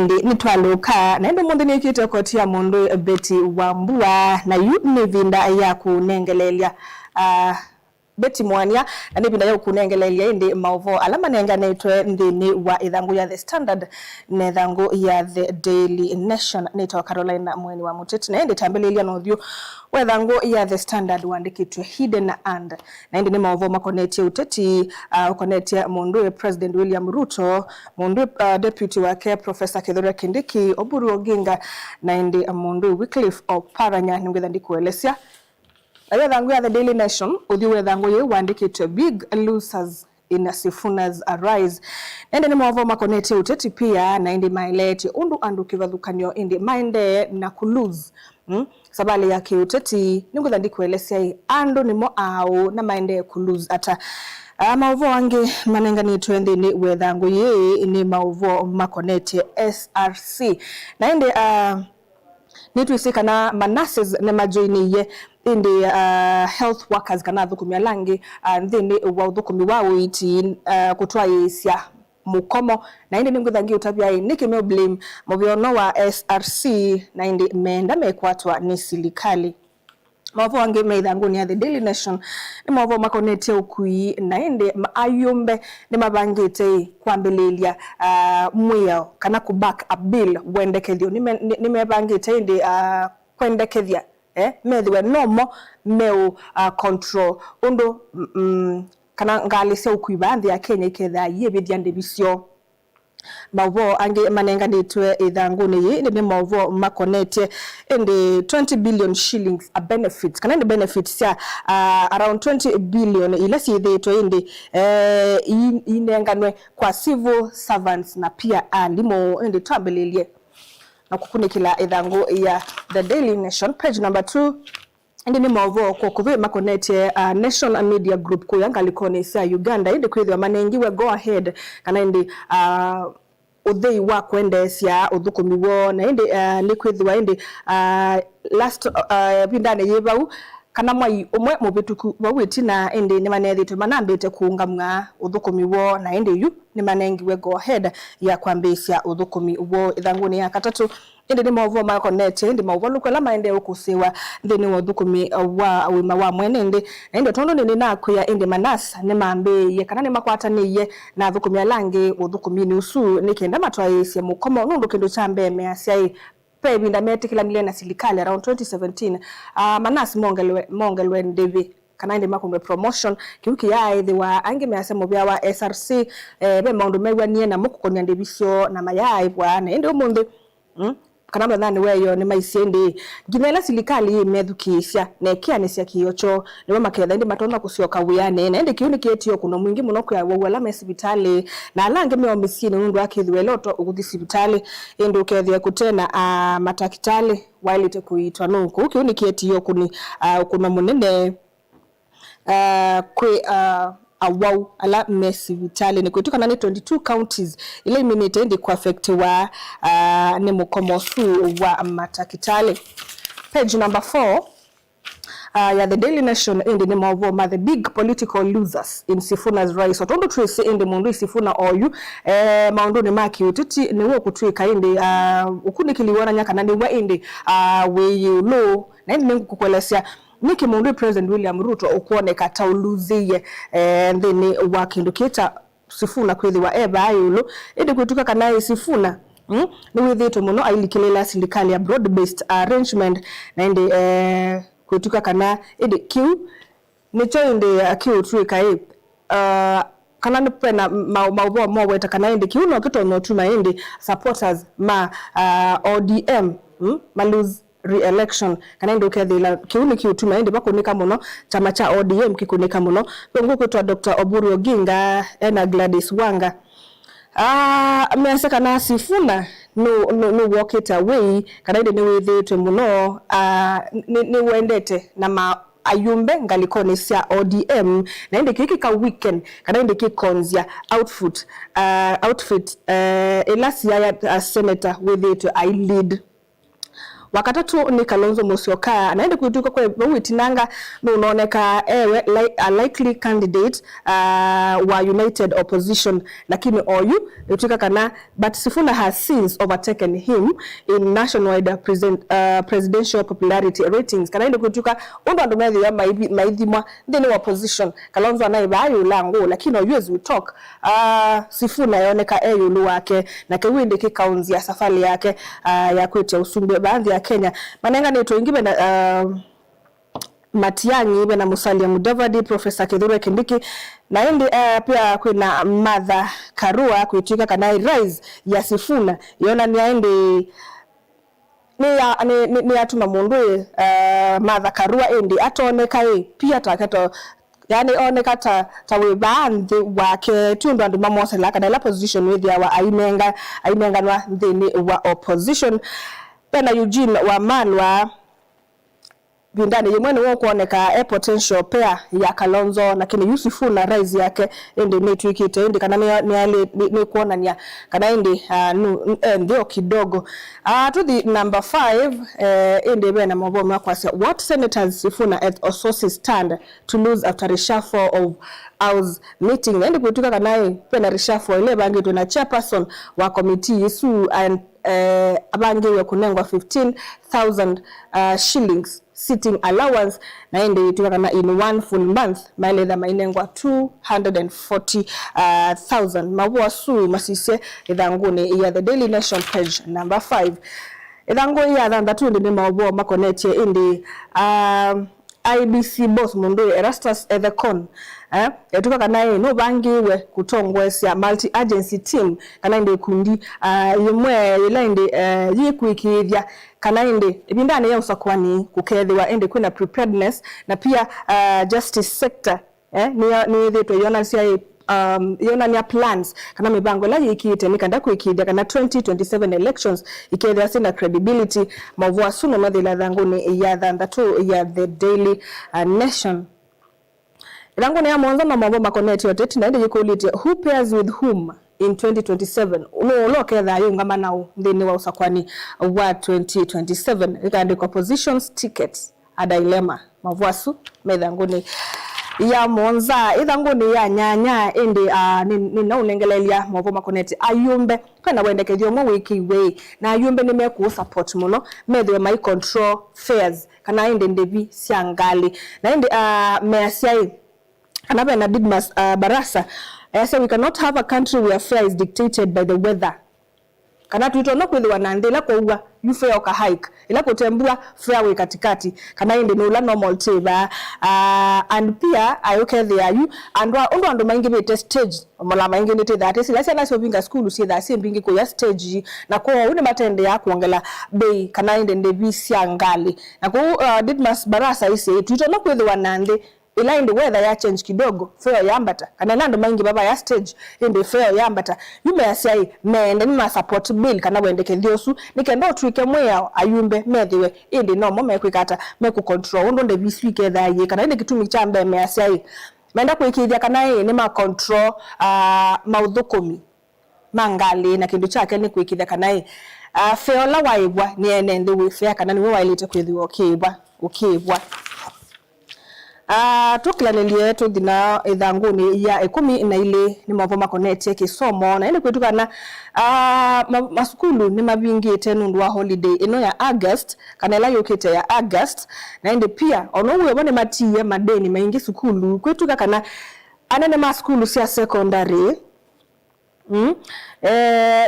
indi nitwaluka na ndo mundu nikite kotia mundu Betty Wambua na yu nivinda ya kunengelelia Betty Mwania na nivinda ya kunengelelia indi mauvo alama nenga neitwe ndini wa idhangu ya The Standard na idhangu ya The Daily Nation nito Carolina Mweni wa Muteti na indi tambelelia na udhiu wa idhangu ya The Standard wandikitwe Hidden Hand na indi ni mauvo makonetia uteti ukonetia mundu President William Ruto mundu deputy wake Professor Kithure Kindiki Oburu Oginga na indi mundu Wycliffe Oparanya nimgetha ndikuelesya ayo dhangu ya The Daily Nation udhiwe dhangu ye wandikitwe Big Losers in Sifuna's Arise ende ni mwavu makonete uteti pia na indi maileti undu andu kivathukanyo indi maende na kulose sabali ya kiuteti ningetha ndikuelesya andu nimo au na maende kulose ata mauvo wange manenga ni twendi ni wedhangu ye ni mauvo makonete SRC na indi nitwisika na manases ne majoini ye indi health workers kana thukumi alangi ndini wa thukumi wao iti kutwa yesya mukomo na indi ninguthangi utabia nikime blame mubiono wa SRC na indi menda mekwatwa ni silikali mavo wange meidhangu ni ya The Daily Nation ni mavo makonete ukui na indi ayumbe ni mabangite kwambelelia mweo kana kubak a bill wendekethio ni mebangite indi kwendekethia medhiwe nomo meu control undu kana ngalise ukui bandhi ya Kenya iketha yebithiande bisyo mavo ange manenga nitwe idhangu ni mavo makonete indi 20 billion shillings a benefits kana indi benefits ya around 20 billion ilesi idhetwe indi inenganwe kwa civil servants na pia alimo indi tambelelie na kukunikila idhangu ya The Daily Nation page number 2 indi ni mavo kwa kuwe makonete National Media Group kuyanga likone sa Uganda indi kwithwa manengiwe go ahead kana indi udhei wa kwendesya uthukumi wo na indi likwithwa indi last bindane yebau kana mwai umwe mubituku wawiti na indi ni manethitwe manambite kuungamwa uthukumi wo na indi yu ni manengiwe go ahead ya kwambisya uthukumi wo ithanguni ya katatu indi ni mauvo makonete indi mauvo lukwela maende ukusiwa ndini wa uthukumi wa wima wa mwene indi na indi tondo ni nakuya indi manasa ni mambiye kana ni makwataniye na uthukumi alangi uthukumi ni usu ni kenda matwaisya mukomo nundu kindu cha mbeme asyai pebi ndametikila milena na silikali around 2017 manasi mongelwe ndivi kana indi makunwe promotion kiuki ya ithi wa ange mease mubia wa SRC be maundu mewa nie na mukukonya ndibisyo na mayai bwana indi umundu kana mthani weyo ni maisiendi ngimela silikali methukisya nekia nisya kiocho ni maketha indi matona kusioka wiyane na indi kiuni kietio kuno mwingi muno kwa wala mesibitali na alange meo misini nundu akithwe loto uguthi sibitali indi ukethia kutena matakitali wailite kuitwa nuku kiuni kietio kuni kuna munene kwe awau ala mesi vitali ni kuituka nani 22 counties ile iminite ndi kwa affect wa ni mukomosu wa matakitali page number 4 ya The Daily Nation indi ni mauvo ma the big political losers in Sifuna's Rise otondo trace indi mundu Sifuna oyu maundu ni maki utiti ni wo kutwika indi ukunikiliwana nyaka nani wa indi weyulo na indi kukwelesya niki mundu President William Ruto ukuoneka tauluziye ndini wakindukita Sifuna kwithi wa eba ayulu indi kutuka kanaye Sifuna ni withito muno ailikilela silikali ya broad based arrangement na indi kutuka kana indi kiu nicho indi kiu tuika kana nipena maubo mweta kana indi kiu no kito no tuma indi supporters ma ODM malose re-election kana ndo kethila kiuni kiutuma indi bakunika muno chama cha ODM kikunika muno pengu kwitwa Dr. Oburu Oginga na Gladys Wanga mease kana Sifuna no walk it away kana indi ni withitwe muno ni wendete na ayumbe ngalikone sia ODM na indi kiki ka weekend kana indi kikonzia outfit elasi ya senator withitwe I lead wakatatu ni Kalonzo Musyoka anaenda kuituka kwa witinanga no unaoneka a likely candidate wa United Opposition lakini oyu ituka kana but Sifuna has since overtaken him in nationwide presidential popularity ratings kana kuituka ndo ndomezi ya maidhimwa ndeni wa opposition Kalonzo anaibayo lango lakini oyu as we talk Sifuna yaoneka eyulu wake na kewinde kikaunzi ya safari yake ya kwetu usumbe baadhi ya Kenya manenga neto ingibe na Matiang'i ibe na Musalia Mudavadi Professor Kithure Kindiki na indi pia kuna Martha Karua kuitika kana rise ya Sifuna yona ni aende ni atuma mundu Martha Karua indi atoneka pia takato yani oneka tawe bandi wake tundu andu mamose la kana la position with ya aimenga wa ndini wa opposition pena Eugene wa Malwa bindani yemwene wokuoneka potential pair ya Kalonzo lakini Yusufu na rise yake ende netwikite ende kana ni kuona nya kana ende ndio kidogo to the number 5 ende bena maboma kwa what senators Sifuna at Ososi stand to lose after reshuffle of house meeting ende kutuka kana pena reshuffle ile bangi tuna chairperson wa committee isu and abange ya kunengwa 15,000 shillings sitting allowance na ende ituka kana in one full month maile da mainengwa 240,000 mabwa su masise idhangune ya the Daily Nation page number 5 idhango ya dhanda tu ndi mabwa makonetie indi IBC boss mundu Erastus Ethekon etuka kana no bangiwe kutongwesya multi agency team kana inde kundi yemwe yelende yikwikithya kana inde ibindane ya usakwani kukethiwa ende kuna preparedness na pia justice sector ni thito yona cia yona nya plans kana mibango la yikite nikanda kuikithya kana 2027 elections ikethya sina credibility mavua suno mathila thanguni ya thandatu ya the Daily Nation Ilango ni ya mwanza na mambo makoneti yote na ende yikulite who pairs with whom in 2027 ulo ketha yungama nao ndini wa usakwani wa 2027 ikaandikwa positions tickets a dilemma mavwasu medhanguni ya monza idhanguni ya nyanya ende ni na unengelelia mambo makoneti ayumbe kana wendekethio mo wiki we na ayumbe ni meku support muno medwe my control fares kana ende ndebi siangali na ende measiai Another na Didmas Barasa I say we cannot have a country where fare is dictated by the weather. Kana tuitona kwithwa na ndela kwa uwa you fare ka hike ila kutembua fare we katikati kana inde no la normal teba and pia ayoke there you and ndo maingi be stage mola maingi ni that is lesa na so binga school see that same bingi ko ya stage na kwa une matende ya kuongela bei kana inde ndebi siangali na kwa Didmas Barasa ise tuitona kwithwa na ndela ila indi weather ya change kidogo fare yambata kana nando maingi baba ya stage indi fare yambata yume yasiai mende ni support bill kana wendeke thiosu nikendo twike mwea ayumbe methiwe indi no mo mekwikata meku control ndo nde biswike thaye kana indi kitumi cha mbe me yasiai menda kuikithia kana ni ma control mauthukomi mangali na kindu chake ni kuikithia kana fare la waigwa ni ende we fare kana ni we wailite kwithiwa ukibwa tukilanelie yetu dina idhanguni ya 12 ni mambo makonete kisomo na ile kwetuka na masukulu ni mabingi tenu wa holiday ino ya August kana la yokete ya August na ende pia onowe bone matiye madeni maingi sukulu kwetuka kana anene masukulu sia secondary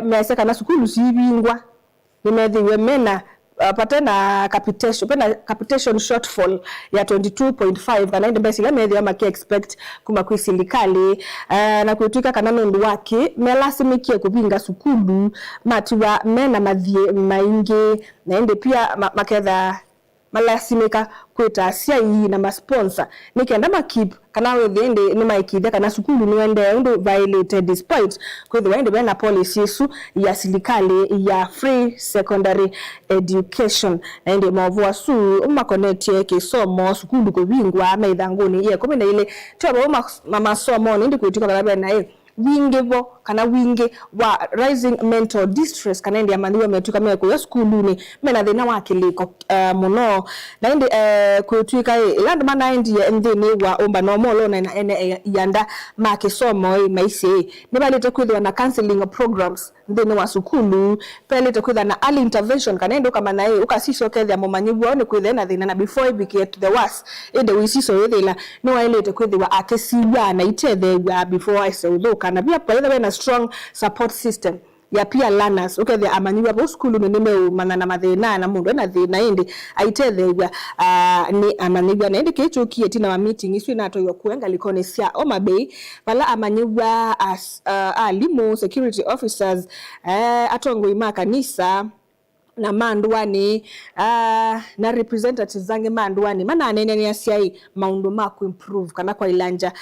mese kana sukulu sibingwa nimedhiwe mena patena capitation shortfall ya 22.5 kana inde basi la medhi ama ki expect kuma kuisilikali na kuituika kana ndu wake melasimikie kupinga sukulu matiwa mena mathie maingi na inde pia maketha malasimika kweta sia hii na masponsor nikenda makip kana we ende ni maikide kana sukulu ni wende ndo violated despite kwetha wende bena policy yesu ya serikali ya free secondary education ende mavua su makonete kisomo sukulu ko bingwa maithanguni ye komena ile twaba masomo ndi kuitika kana bena wingi bo kana wingi wa rising mental distress kana ndi amaniwa metuka meko ya skuluni mena thina wa kiliko muno na indi kutwika land mana ndi ndini wa omba no molo na ene yanda makisomo maisi ni balete kwithwa na counseling programs ndini wa sukulu pelete kwithwa na early intervention kana ndo kama nae ukasiso kethia mumanyibu oni kwithwa na thina na before it get to the worst inde wisiso yethila no wailete kwithwa akesiwa na itethegwa before I say uthuka na pia pale na strong support system ya pia learners ukethia amanyiwa bo skulu nime mana na mathina na mundu na thina indi aitethegwa ni amanyiwa na indi kichukie tina wa meeting isu na toyo kuenga likone sia Homa Bay bala amanyiwa as alimu security officers atongo imaka kanisa na manduani na representatives zange manduani mana anene ni asiai maundu maku improve kana kwa ilanja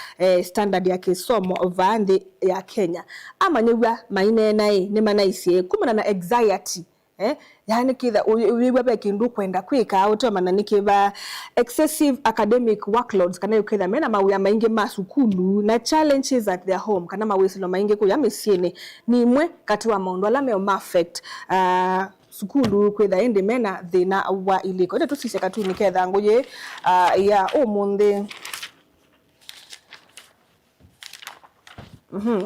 standard ya kisomo ovande ya Kenya amanywa maine nae ni manaisie kumana na anxiety yani kitha uwiwa be kindu kwenda kwika auto manani kiba excessive academic workloads kana ukitha mena mawi maingi masukulu na challenges at their home kana mawisilo maingi ku yamisiene ni imwe kati wa maundu ala me affect sukulu kwitha indi mena thina wa iliko ite tusise katuni ketha nguye ya umundi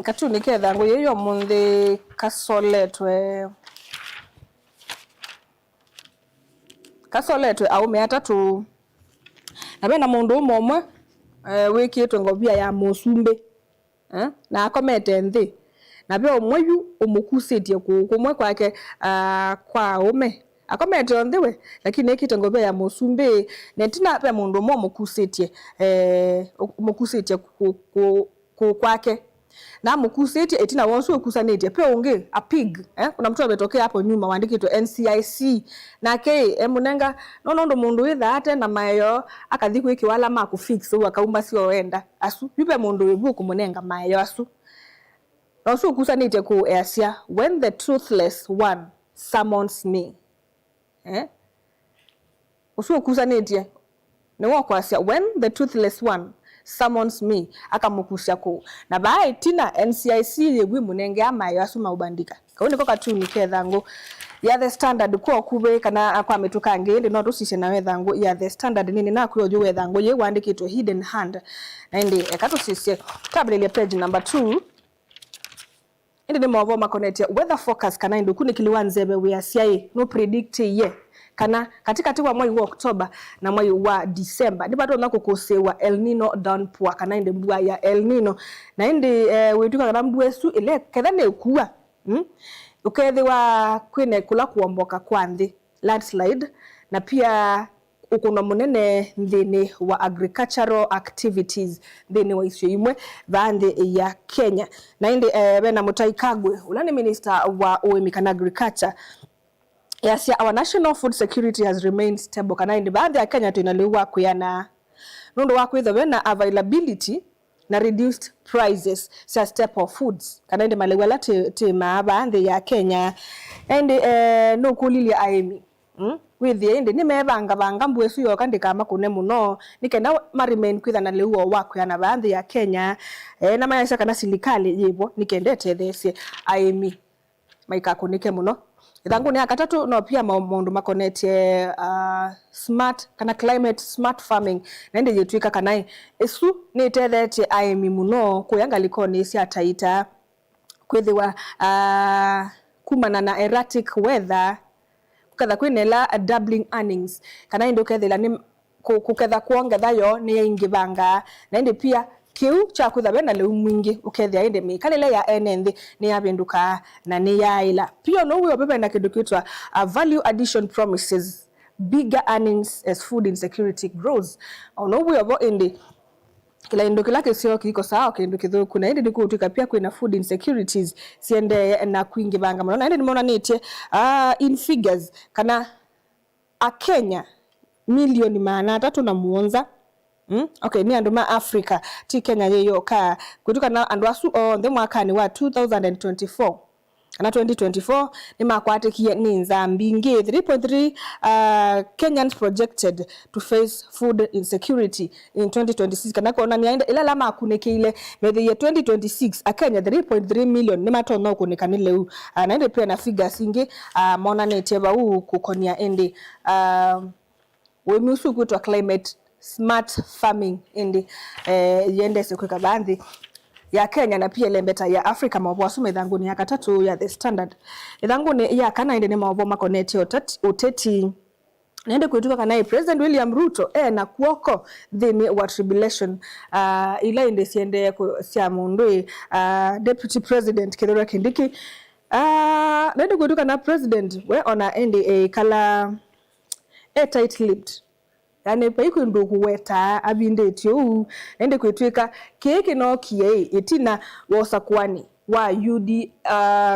katuni ketha nguye yo mundi kasoletwe au meatatu na bena mundu umomwe wikitwe ngobia ya musumbe na akomete nthi na byo mweyu umukusitie kumwe kwake kwa ume akomete ndiwe lakini ekite ngobia ya musumbe netina pe mundu mo mukusitie kwake na mukusitie etina wonso okusanete pe unge a pig kuna mtu ametokea hapo nyuma waandikitwe NCIC na ke munenga ndo mundu itha ate na mayo akathiku iki wala maku fix akaumba sio enda asu yupe mundu webuku munenga mayo asu also okusanete ku asia when the truthless one summons me usu okusanete ne wako asia when the truthless one summons me akamukusha ko na bae tina NCIC yegwi munenge amayo asuma ubandika kaone ko katuni kethango ya the standard ko kube kana akwa metuka ngende no tusishe na wethango ya the standard nini na kuyo jo wethango ye wandikitwe hidden hand na ndi ekatusishe tablet page number 2 indi ni mwa makonetia weather forecast kana ndo kuni kiliwanzebe we asiai no predict ye kana katikati wa mwezi wa Oktoba na mwezi wa Disemba ndi bato nakukosewa El Nino downpour kana inde mbua ya El Nino na indi wetuka kana mbua su ile ketha ne kuwa ukethiwa kwine kula kuomboka kwa nthi landslide na pia ukono munene nthini wa agricultural activities nthini wa isio imwe vande ya Kenya na indi bena Mutahi Kagwe ulani minister wa urimi kana agriculture. Yes, our national food security has remained stable kana indi baadhi ya Kenya tunaliwa kuyana nundo wako itho na availability na reduced prices sa step of foods kana indi malewala tema baadhi ya Kenya indi no kulilia aimi withi indi ni mebanga mbwesu yo kandika makune muno nikenda remain kwitha na leuo wako yana baadhi ya Kenya na mayasa kana silikali yibo nikendete these aimi maikakunike muno ithangu ni akatatu no pia maundu makonetie smart kana climate smart farming na indi yetwika kana esu ni tethete aimi muno kuyanga likoni cia taita kwithiwa kumana na erratic weather kuketha kwinela doubling earnings kana indi ukethila ni kuketha kuongetha yo ni ingibanga na indi pia kiu cha kuthabe na leu mwingi ukethia inde mikalile ya enenthi ni yabenduka na ni yaila pia no we obebe na kindu kitwa value addition promises bigger earnings as food insecurity grows no we obo inde kila indo kila kesio kiko sawa kindu kithu kuna inde ndikutuka pia kuna food insecurities siende na kuingi banga mwana inde nimeona nitie in figures kana a Kenya milioni 307 okay ni anduma Africa ti Kenya yeyo ka kutuka na andu asu on the mwaka ni wa 2024 na 2024 ni makwatikie ni Nzambingi 3.3 Kenyans projected to face food insecurity in 2026 kana kona ni ila lama akunekeile methi ya 2026 akenya 3.3 million ni matono kunekanile u naende pia na figures ingi mona neteba u kukonia ende we musu kutwa climate smart farming ende yende sikweka bandhi ya Kenya na pia lembeta ya Africa mawabo asume dhanguni ya katatu ya The Standard. Dhanguni ya kana ende ni mawabo makoneti uteti naende kuituka kanae President William Ruto na kuoko dhimi wa tribulation ila ende siende siya mundui Deputy President Kithure Kindiki naende kuituka na President we ona ende kala tight-lipped yani paiku ndugu weta abinde tio ende kwetweka keke no kie etina wosa kwani wa UD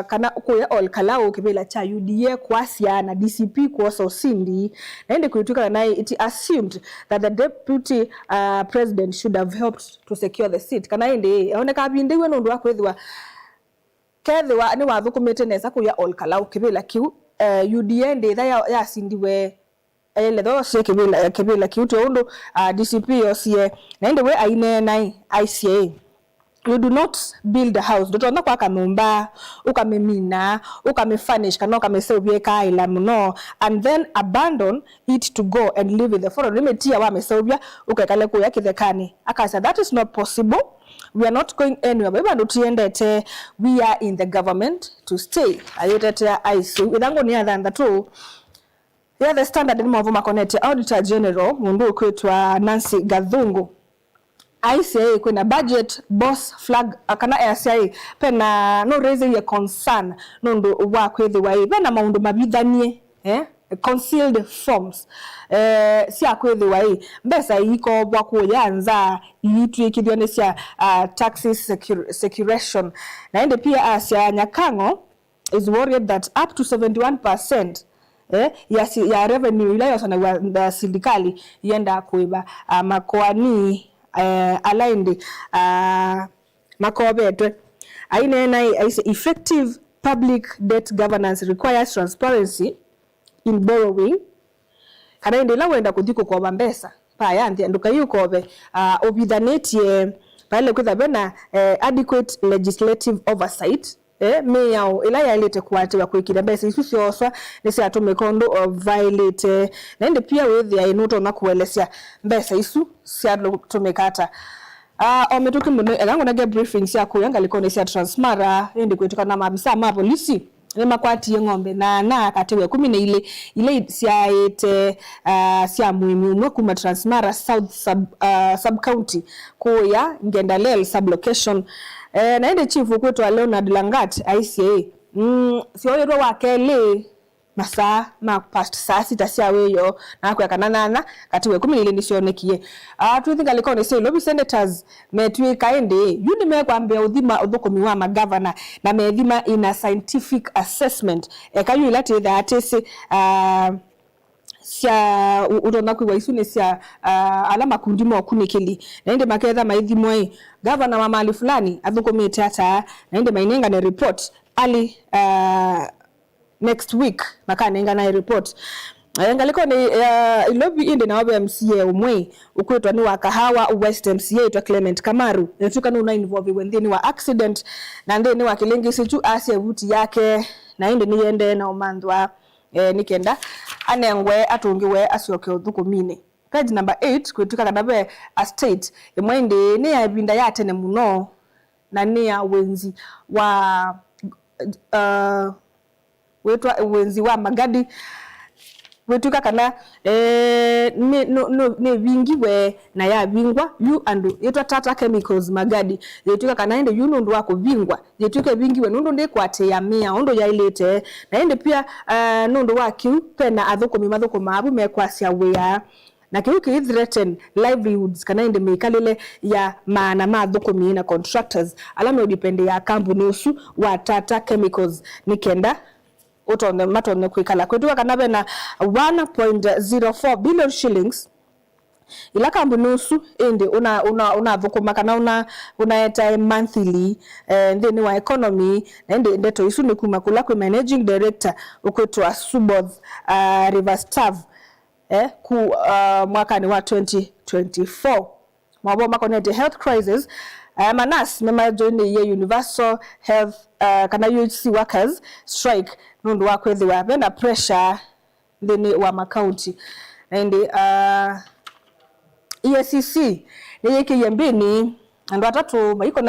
kana koya all kalao kibela cha UDA kwasia na DCP kuosa usindi ende kwetweka naye it assumed that the deputy president should have helped to secure the seat kana ende oneka abinde we ndo akwethwa kethwa ni wathukumete nesa koya all kalao kibela kiu UDA ende tha ya sindiwe ele do se kebela kiuto ondo DCP osie naende we aine nai ICA you do not build a house dotonda kwa kamumba ukamemina ukamefurnish kana ukamesebye kaila muno and then abandon it to go and live with the foreign limitia wa mesebya ukakale ko yakithekani akasa that is not possible. We are not going anywhere. Baba ndo tiendete we are in the government to stay ayetete ICA idango ni adanda tu. Yeah, The Standard ni mwavu makonete Auditor General mundu kwetwa Nancy Gathungu ICA kuna budget boss flag kana ICA pena no raising a concern nundu wa kwethi wa pena maundu mabidhanie concealed forms si akwethi wa mbesa iko bwa kuyanza yitu ikidhione sia taxes securation na ende pia Asia Nyakango is worried that up to 71% ya revenue ila yosana wa serikali yenda kuiba makoani aligned makobetwe aine na effective public debt governance requires transparency in borrowing kana endela wenda kuthiko kwa mbesa pa yanthi nduka yukobe obithanetie pale kwithabena adequate legislative oversight meyao ila yailete kuatewa kwikira mbesa isu cioswa nisi atume kondo of violate nende pia wethi ya inuto na kuelesya mbesa isu siadlo tumekata ometuki muno egango na briefings ya kuyanga likone sia Transmara ende kwetuka na mabisa ma polisi ni makwati ng'ombe na katewe 10 ile siaete sia muhimu no kuma Transmara South sub county kuya Ngendalel sub location naende chief kwetwa Leonard Langat ICA sioyero wakele masa ma past saa sita siaweyo na kwa kanana katiwe 10 ile ndisionekie tu think alikone say lobby senators metwe kaende yuni mekwambia udhima udhukomi wa magavana na medhima ina scientific assessment kayu ilate that is sia udona kwa isune sia alama kundimo okunekeli naende maketha maithimwe governor wa mali fulani adhukomete ata naende mainenga na report ali next week makanenga na report ngaliko ni lobby inde na wabe MCA umwe ukwetwa ni wa Kahawa West MCA itwa Clement Kamaru netuka no involve wendeni wa accident na ndeni wa Kilengisi tu asia vuti yake na inde ni yende na umandwa nikenda anengwe atungiwe asioke uthukumine page number 8 kwetuka kadabe a state imwende ni ya binda yatene muno na ni ya wenzi wa wetwa wenzi wa magadi wetuka kana ne vingiwe na ya vingwa yu andu yetwa Tata Chemicals magadi yetuka kana ende yu nundu wako vingwa yetuka vingiwe nundu ndi kwate ya mia ondo ya ilete na ende pia nundu waki pena athukumi mathukuma abu mekwasia wea na kiuki threaten livelihoods kana ende mekalile ya maana mathukumi na contractors alame udipende ya kampuni usu wa Tata Chemicals nikenda utone matone kwikala kwetuka kana bena 1.04 billion shillings ila kambuni usu indi una thukuma kana unaeta monthly thini wa economy na indi ndeto isu ni kuma kula kwa managing director ukwetwa Suboth Riverstaff ku mwaka ni wa 2024 mabo makonete health crisis manas mema join ye universal health kana UHC workers strike nundu wa kwethi wa benda pressure thini wa makaunti and EACC ni yake yambini ando atatu maiko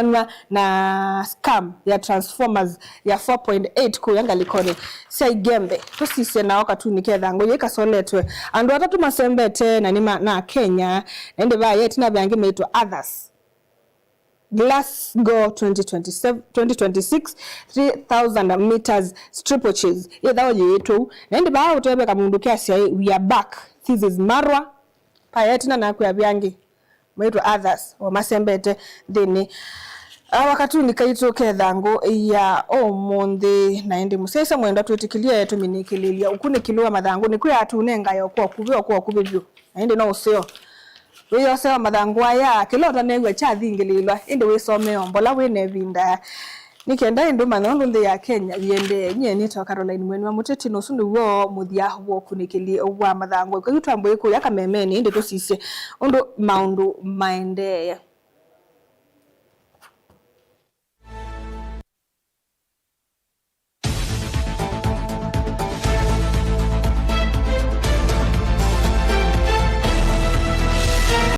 na scam ya transformers ya 4.8 ku yanga likone sia igembe to sise na wakati niketha ngo yeka soletwe ando atatu masembete na nima na Kenya ende ba yeti na byange meitwa others Glasgow 2026 3000 meters steeplechase yetha yetu ende ba utebe kamundukia sia we are back. This is Marwa payetina na ku byange meitwa others o masembete thini wakati nikaito kethango ya omonde na ende musesa mwenda twetikilia yetu minikililia ukune kilwa mathangu ni kuya atunenga yo kwa kubibyo na ende no useo weyo sewa mathangu aya kilota negwe cha thingililwa ende wisome ombola wene vinda nikenda endo manondo ya Kenya yende nyeni to Caroline Mweni wa muteti no sundu wo muthia wo kunikili wa mathangu kwa yutwa mbo iko yakamemeni ende to sise ondo maundu maendeye